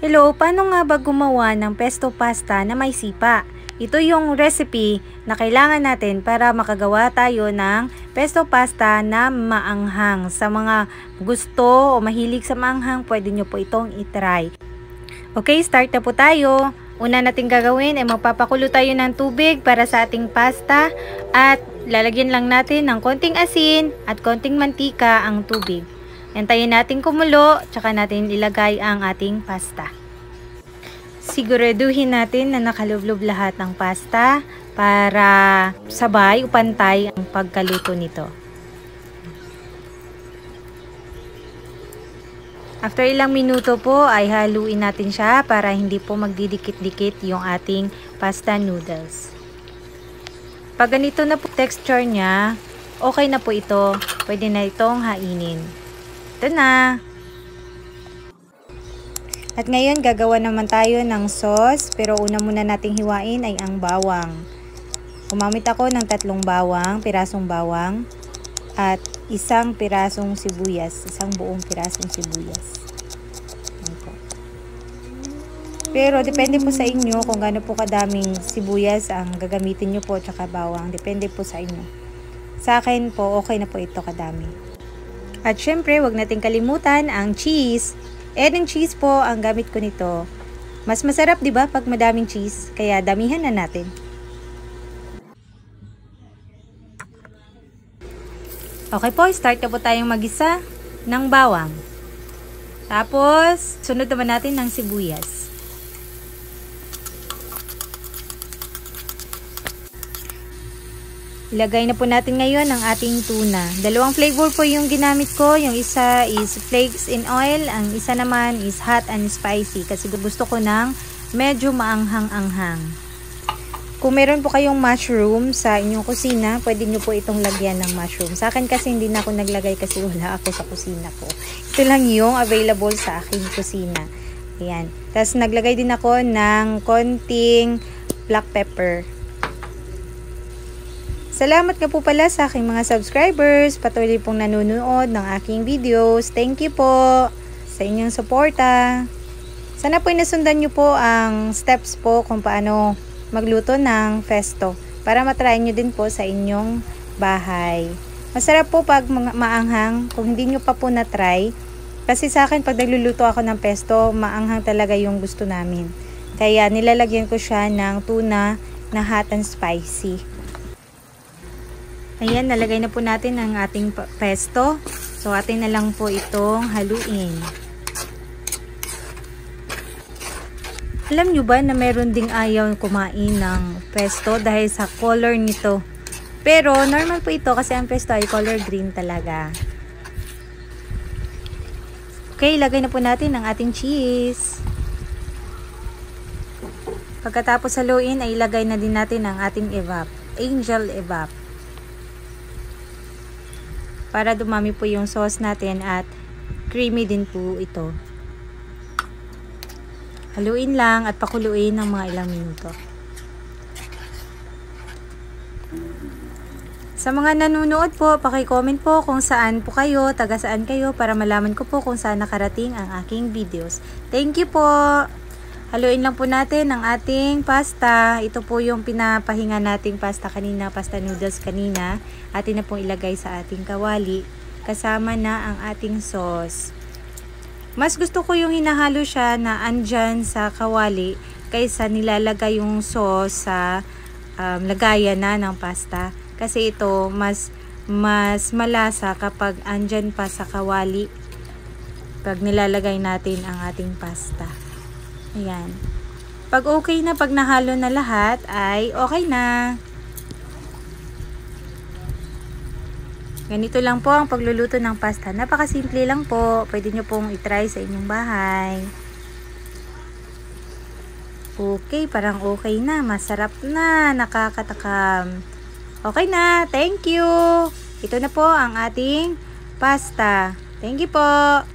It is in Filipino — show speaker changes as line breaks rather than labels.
Hello, paano nga ba gumawa ng pesto pasta na may sipa? Ito yung recipe na kailangan natin para makagawa tayo ng pesto pasta na maanghang. Sa mga gusto o mahilig sa maanghang, pwede nyo po itong itry. Okay, start na po tayo. Una natin gagawin ay magpapakulo tayo ng tubig para sa ating pasta at lalagyan lang natin ng konting asin at konting mantika ang tubig. Antayin natin kumulo, tsaka natin ilagay ang ating pasta. Siguraduhin natin na nakalublob lahat ng pasta para sabay o pantay ang pagkaluto nito. After ilang minuto po ay haluin natin siya para hindi po magdidikit-dikit yung ating pasta noodles. Pag ganito na po texture niya, okay na po ito. Pwede na itong hainin. Ito na. At ngayon gagawa naman tayo ng sauce, pero una muna nating hiwain ay ang bawang. Gumamit ako ng 3 pirasong bawang at isang pirasong sibuyas, isang buong pirasong sibuyas. Pero depende po sa inyo kung gaano po kadaming sibuyas ang gagamitin nyo po tsaka bawang. Depende po sa inyo. Sa akin po, okay na po ito kadami. At syempre, wag nating kalimutan ang cheese. Ng cheese po ang gamit ko nito. Mas masarap, 'di ba, pag madaming cheese? Kaya damihan na natin. Okay po, start na po tayong magisa ng bawang. Tapos, sunod naman natin ng sibuyas. Ilagay na po natin ngayon ang ating tuna. 2 flavor po yung ginamit ko. Yung isa is flakes in oil. Ang isa naman is hot and spicy. Kasi gusto ko ng medyo maanghang-anghang. Kung meron po kayong mushroom sa inyong kusina, pwede nyo po itong lagyan ng mushroom. Sa akin kasi hindi na ako naglagay kasi wala ako sa kusina ko. Ito lang yung available sa aking kusina. Ayan. Tapos naglagay din ako ng konting black pepper. Salamat nga po pala sa aking mga subscribers, patuloy pong nanonood ng aking videos. Thank you po sa inyong suporta. Sana po nasundan nyo po ang steps po kung paano magluto ng pesto para matry nyo din po sa inyong bahay. Masarap po pag maanghang kung hindi nyo pa po na-try. Kasi sa akin pag nagluluto ako ng pesto, maanghang talaga yung gusto namin. Kaya nilalagyan ko siya ng tuna na hot and spicy. Ayan, nalagay na po natin ang ating pesto. So, atin na lang po itong haluin. Alam nyo ba na meron ding ayaw kumain ng pesto dahil sa color nito? Pero, normal po ito kasi ang pesto ay color green talaga. Okay, ilagay na po natin ang ating cheese. Pagkatapos haluin, ay ilagay na din natin ang ating evap. Angel evap. Para dumami po yung sauce natin at creamy din po ito. Haluin lang at pakuluin ng mga ilang minuto. Sa mga nanonood po, paki-comment po kung saan po kayo, taga saan kayo para malaman ko po kung saan nakarating ang aking videos. Thank you po! Haluin lang po natin ang ating pasta. Ito po yung pinapahinga nating pasta kanina, pasta noodles kanina. Atin na pong ilagay sa ating kawali. Kasama na ang ating sauce. Mas gusto ko yung hinahalo siya na andyan sa kawali kaysa nilalagay yung sauce sa lagayan na ng pasta. Kasi ito mas malasa kapag andyan pa sa kawali pag nilalagay natin ang ating pasta. Ayan. Pag okay na, pag nahalo na lahat, ay okay na. Ganito lang po ang pagluluto ng pasta. Napakasimple lang po. Pwede nyo pong itry sa inyong bahay. Okay, parang okay na. Masarap na. Nakakatakam. Okay na. Thank you. Ito na po ang ating pasta. Thank you po.